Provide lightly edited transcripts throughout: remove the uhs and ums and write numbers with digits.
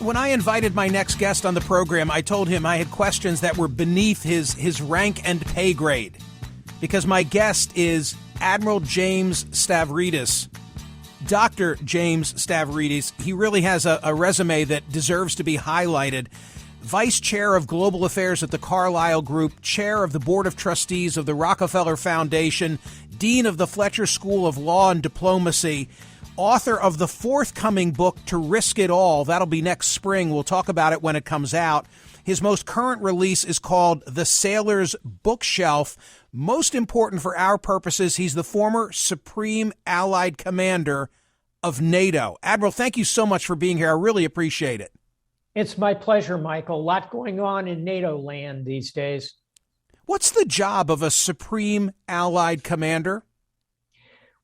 when I invited my next guest on the program, I told him I had questions that were beneath his rank and pay grade, because my guest is Admiral James Stavridis. Dr. James Stavridis, he really has a resume that deserves to be highlighted. Vice Chair of Global Affairs at the Carlyle Group, Chair of the Board of Trustees of the Rockefeller Foundation, Dean of the Fletcher School of Law and Diplomacy, author of the forthcoming book, To Risk It All. That'll be next spring. We'll talk about it when it comes out. His most current release is called The Sailor's Bookshelf. Most important for our purposes, he's the former Supreme Allied Commander of NATO. Admiral, thank you so much for being here. I really appreciate it. It's my pleasure, Michael. A lot going on in NATO land these days. What's the job of a Supreme Allied Commander?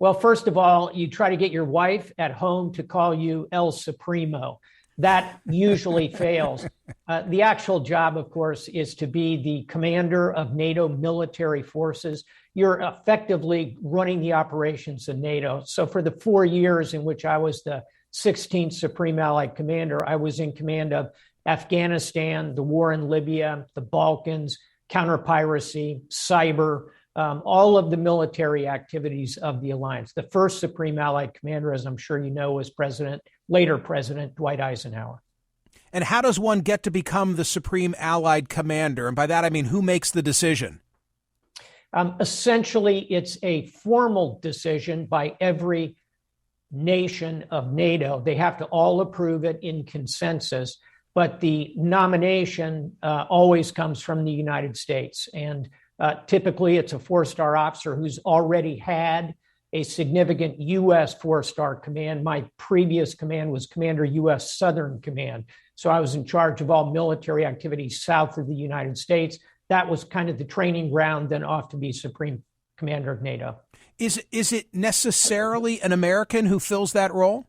Well, first of all, you try to get your wife at home to call you El Supremo. That usually fails. The actual job, of course, is to be the commander of NATO military forces. You're effectively running the operations of NATO. So for the 4 years in which I was the 16th Supreme Allied Commander, I was in command of Afghanistan, the war in Libya, the Balkans, counter-piracy, cyber, all of the military activities of the alliance. The first Supreme Allied Commander, as I'm sure you know, was later President Dwight Eisenhower. And how does one get to become the Supreme Allied Commander? And by that, I mean, who makes the decision? Essentially, it's a formal decision by every nation of NATO. They have to all approve it in consensus, but the nomination always comes from the United States. And typically, it's a four-star officer who's already had a significant U.S. four-star command. My previous command was Commander U.S. Southern Command. So I was in charge of all military activities south of the United States. That was kind of the training ground, then off to be Supreme Commander of NATO. Is it necessarily an American who fills that role?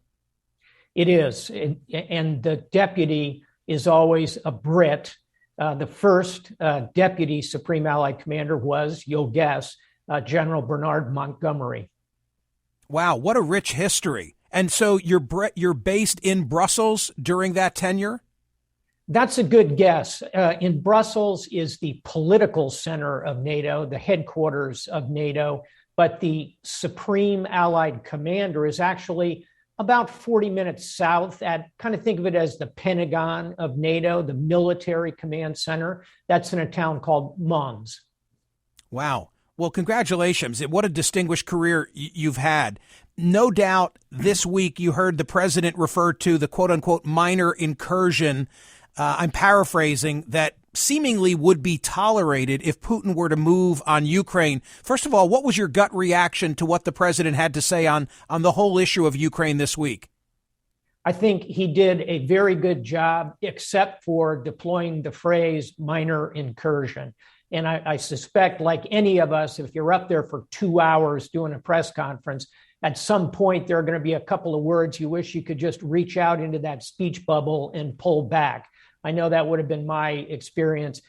It is. And the deputy is always a Brit. The first deputy Supreme Allied Commander was, you'll guess, General Bernard Montgomery. Wow, what a rich history. And so you're based in Brussels during that tenure? That's a good guess. In Brussels is the political center of NATO, the headquarters of NATO, but the Supreme Allied Commander is actually about 40 minutes south at, kind of think of it as the Pentagon of NATO, the military command center. That's in a town called Mons. Wow. Well, congratulations. What a distinguished career you've had. No doubt this week you heard the president refer to the quote unquote minor incursion. I'm paraphrasing, that seemingly would be tolerated if Putin were to move on Ukraine. First of all, what was your gut reaction to what the president had to say on the whole issue of Ukraine this week? I think he did a very good job, except for deploying the phrase minor incursion. And I suspect, like any of us, if you're up there for 2 hours doing a press conference, at some point there are going to be a couple of words you wish you could just reach out into that speech bubble and pull back. I know that would have been my experience.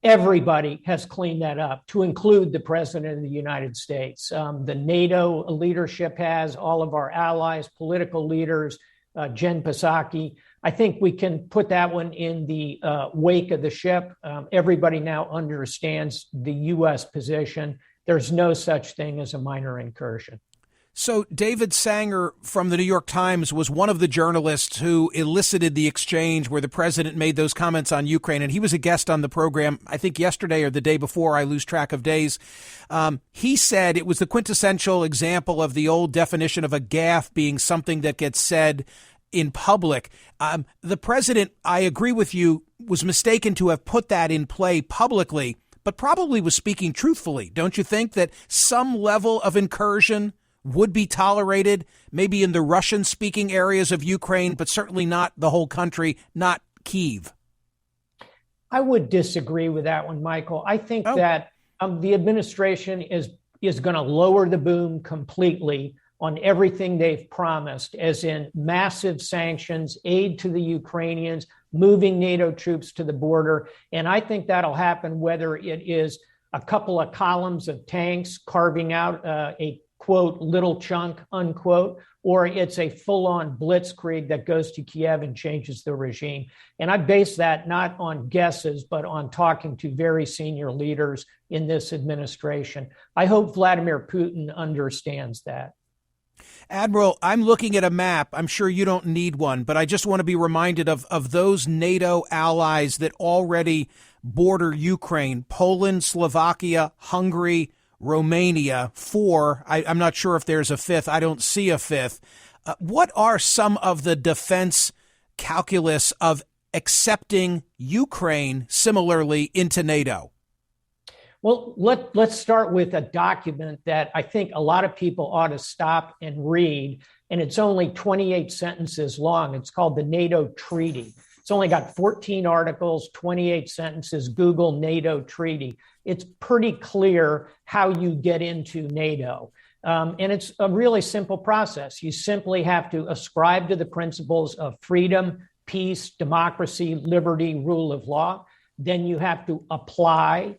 Everybody has cleaned that up, to include the President of the United States. The NATO leadership has, all of our allies, political leaders, Jen Psaki. I think we can put that one in the wake of the ship. Everybody now understands the U.S. position. There's no such thing as a minor incursion. So David Sanger from the New York Times was one of the journalists who elicited the exchange where the president made those comments on Ukraine. And he was a guest on the program, I think yesterday or the day before. I lose track of days. He said it was the quintessential example of the old definition of a gaffe being something that gets said in public. The president, I agree with you, was mistaken to have put that in play publicly, but probably was speaking truthfully. Don't you think that some level of incursion would be tolerated, maybe in the Russian-speaking areas of Ukraine, but certainly not the whole country, not Kyiv? I would disagree with that one, Michael. I think that the administration is going to lower the boom completely on everything they've promised, as in massive sanctions, aid to the Ukrainians, moving NATO troops to the border. And I think that'll happen whether it is a couple of columns of tanks carving out a quote, little chunk, unquote, or it's a full-on blitzkrieg that goes to Kiev and changes the regime. And I base that not on guesses, but on talking to very senior leaders in this administration. I hope Vladimir Putin understands that. Admiral, I'm looking at a map. I'm sure you don't need one, but I just want to be reminded of those NATO allies that already border Ukraine: Poland, Slovakia, Hungary, Romania, 4. I'm not sure if there's a fifth. I don't see a fifth. What are some of the defense calculus of accepting Ukraine similarly into NATO? Well, let's start with a document that I think a lot of people ought to stop and read, and it's only 28 sentences long. It's called the Nato Treaty. It's only got 14 articles, 28 sentences. Google NATO Treaty. It's pretty clear how you get into NATO. And it's a really simple process. You simply have to ascribe to the principles of freedom, peace, democracy, liberty, rule of law. Then you have to apply.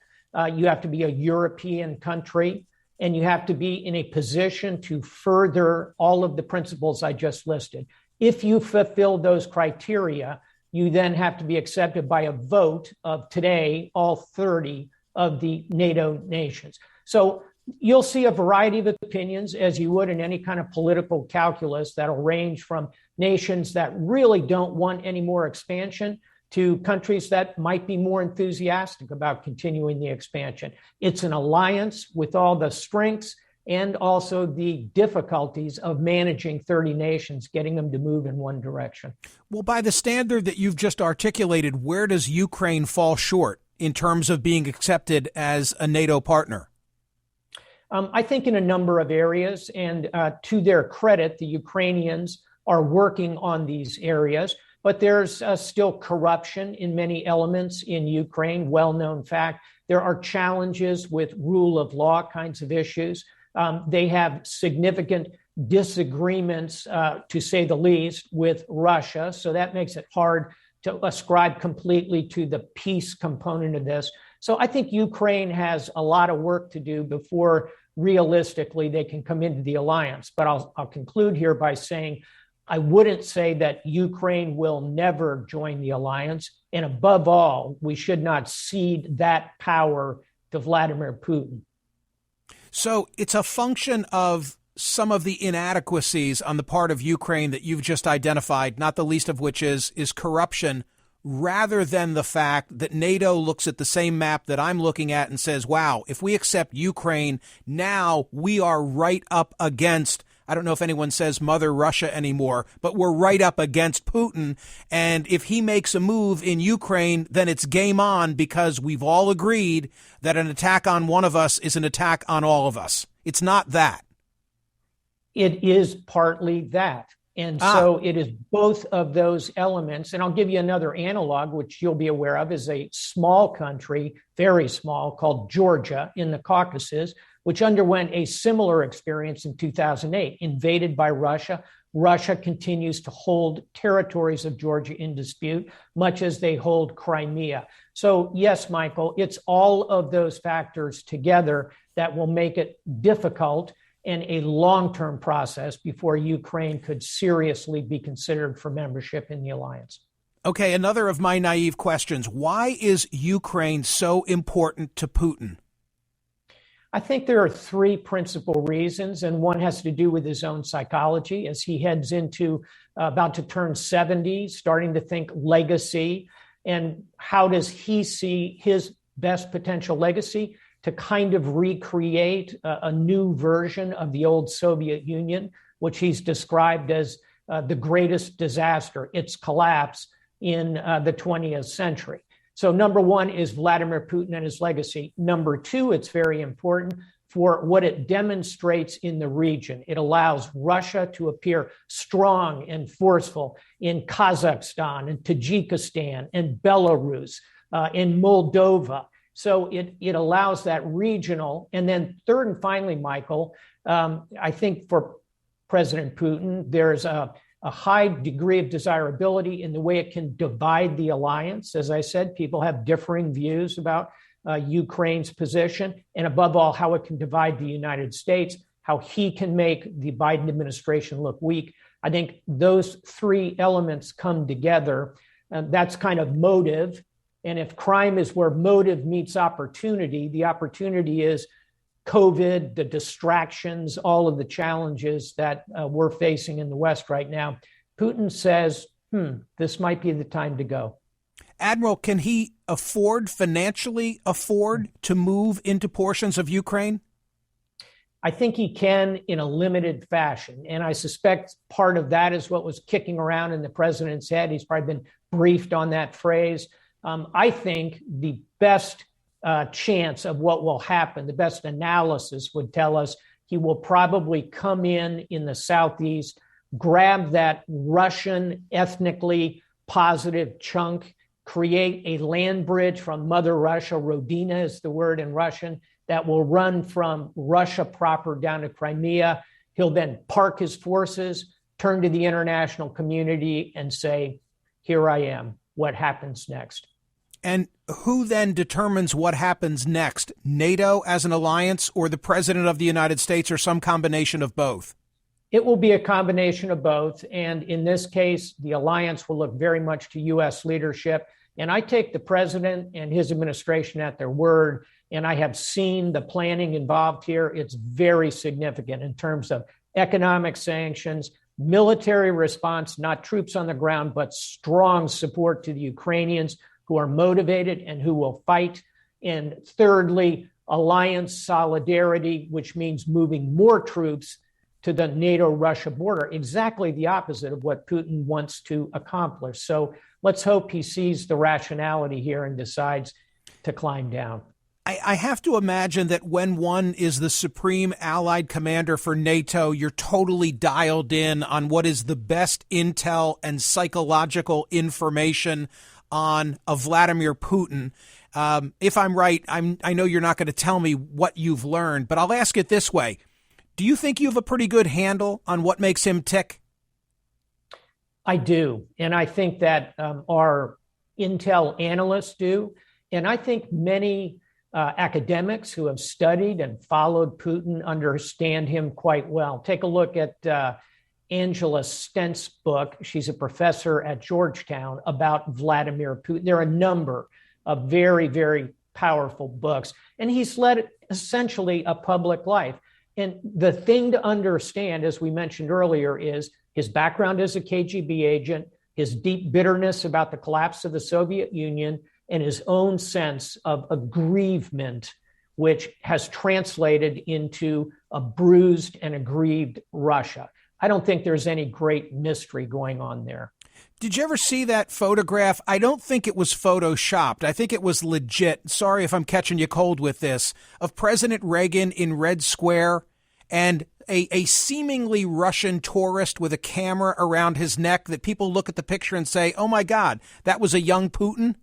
You have to be a European country, and you have to be in a position to further all of the principles I just listed. If you fulfill those criteria, you then have to be accepted by a vote of today, all 30 of the NATO nations. So you'll see a variety of opinions, as you would in any kind of political calculus, that'll range from nations that really don't want any more expansion to countries that might be more enthusiastic about continuing the expansion. It's an alliance with all the strengths and also the difficulties of managing 30 nations, getting them to move in one direction. Well, by the standard that you've just articulated, where does Ukraine fall short in terms of being accepted as a NATO partner? I think in a number of areas, and to their credit, the Ukrainians are working on these areas. But there's still corruption in many elements in Ukraine, well-known fact. There are challenges with rule of law kinds of issues. They have significant disagreements, to say the least, with Russia. So that makes it hard to ascribe completely to the peace component of this. So I think Ukraine has a lot of work to do before realistically they can come into the alliance. But I'll conclude here by saying I wouldn't say that Ukraine will never join the alliance. And above all, we should not cede that power to Vladimir Putin. So it's a function of some of the inadequacies on the part of Ukraine that you've just identified, not the least of which is corruption, rather than the fact that NATO looks at the same map that I'm looking at and says, wow, if we accept Ukraine, now we are right up against, I don't know if anyone says Mother Russia anymore, but we're right up against Putin. And if he makes a move in Ukraine, then it's game on, because we've all agreed that an attack on one of us is an attack on all of us. It's not that. It is partly that. And so it is both of those elements. And I'll give you another analog, which you'll be aware of, is a small country, very small, called Georgia in the Caucasus, which underwent a similar experience in 2008, invaded by Russia. Russia continues to hold territories of Georgia in dispute, much as they hold Crimea. So yes, Michael, it's all of those factors together that will make it difficult and a long-term process before Ukraine could seriously be considered for membership in the alliance. Okay, another of my naive questions. Why is Ukraine so important to Putin? I think there are three principal reasons, and one has to do with his own psychology as he heads into about to turn 70, starting to think legacy. And how does he see his best potential legacy? To kind of recreate a new version of the old Soviet Union, which he's described as the greatest disaster, its collapse in the 20th century. So number one is Vladimir Putin and his legacy. Number two, it's very important for what it demonstrates in the region. It allows Russia to appear strong and forceful in Kazakhstan and Tajikistan and Belarus, in Moldova. So it allows that regional. And then third and finally, Michael, I think for President Putin, there's a high degree of desirability in the way it can divide the alliance. As I said, people have differing views about Ukraine's position, and above all, how it can divide the United States, how he can make the Biden administration look weak. I think those three elements come together, and that's kind of motive. And if crime is where motive meets opportunity, the opportunity is COVID, the distractions, all of the challenges that we're facing in the West right now. Putin says, this might be the time to go. Admiral, can he financially afford to move into portions of Ukraine? I think he can in a limited fashion. And I suspect part of that is what was kicking around in the president's head. He's probably been briefed on that phrase. I think the best chance of what will happen, the best analysis would tell us he will probably come in the Southeast, grab that Russian ethnically positive chunk, create a land bridge from Mother Russia, Rodina is the word in Russian, that will run from Russia proper down to Crimea. He'll then park his forces, turn to the international community and say, here I am. What happens next? And who then determines what happens next? NATO as an alliance, or the president of the United States, or some combination of both? It will be a combination of both. And in this case, the alliance will look very much to U.S. leadership. And I take the president and his administration at their word. And I have seen the planning involved here. It's very significant in terms of economic sanctions, military response, not troops on the ground, but strong support to the Ukrainians who are motivated and who will fight. And thirdly, alliance solidarity, which means moving more troops to the NATO-Russia border, exactly the opposite of what Putin wants to accomplish. So let's hope he sees the rationality here and decides to climb down. I have to imagine that when one is the supreme allied commander for NATO, you're totally dialed in on what is the best intel and psychological information on Vladimir Putin. If I'm right, I know you're not going to tell me what you've learned, but I'll ask it this way. Do you think you have a pretty good handle on what makes him tick? I do. And I think that our intel analysts do. And I think many academics who have studied and followed Putin understand him quite well. Take a look at Angela Stent's book. She's a professor at Georgetown about Vladimir Putin. There are a number of very, very powerful books. And he's led essentially a public life. And the thing to understand, as we mentioned earlier, is his background as a KGB agent, his deep bitterness about the collapse of the Soviet Union, and his own sense of aggrievement, which has translated into a bruised and aggrieved Russia. I don't think there's any great mystery going on there. Did you ever see that photograph? I don't think it was photoshopped. I think it was legit. Sorry if I'm catching you cold with this. Of President Reagan in Red Square and a seemingly Russian tourist with a camera around his neck that people look at the picture and say, oh, my God, that was a young Putin?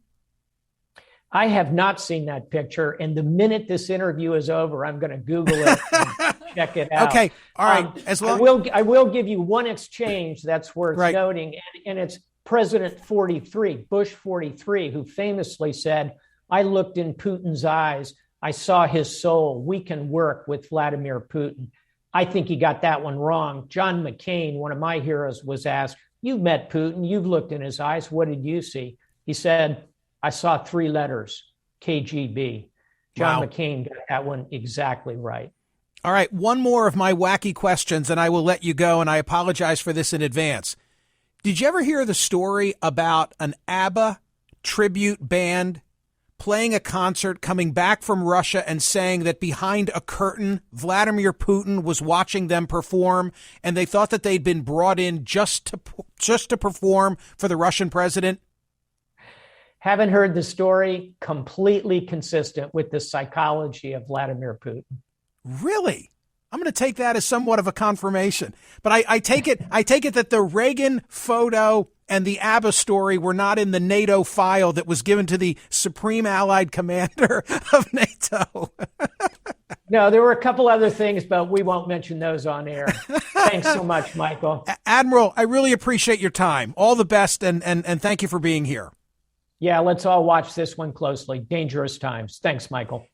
I have not seen that picture. And the minute this interview is over, I'm going to Google it and check it out. Okay. All right. I will give you one exchange that's worth noting. And it's President 43, Bush 43, who famously said, I looked in Putin's eyes. I saw his soul. We can work with Vladimir Putin. I think he got that one wrong. John McCain, one of my heroes, was asked, you've met Putin. You've looked in his eyes. What did you see? He said, I saw 3 letters, KGB. John McCain got that one exactly right. All right, one more of my wacky questions, and I will let you go, and I apologize for this in advance. Did you ever hear the story about an ABBA tribute band playing a concert, coming back from Russia, and saying that behind a curtain, Vladimir Putin was watching them perform, and they thought that they'd been brought in just to perform for the Russian president? Haven't heard the story. Completely consistent with the psychology of Vladimir Putin. Really? I'm going to take that as somewhat of a confirmation. But I take it that the Reagan photo and the ABBA story were not in the NATO file that was given to the Supreme Allied Commander of NATO. No, there were a couple other things, but we won't mention those on air. Thanks so much, Michael. Admiral, I really appreciate your time. All the best, and thank you for being here. Yeah, let's all watch this one closely. Dangerous times. Thanks, Michael.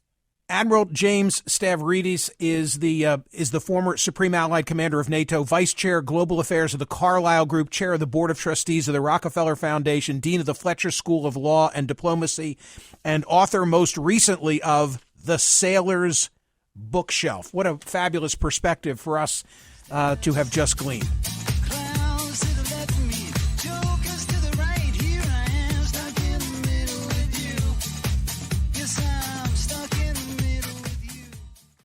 Admiral James Stavridis is the former Supreme Allied Commander of NATO, Vice Chair, Global Affairs of the Carlyle Group, Chair of the Board of Trustees of the Rockefeller Foundation, Dean of the Fletcher School of Law and Diplomacy, and author most recently of The Sailor's Bookshelf. What a fabulous perspective for us to have just gleaned.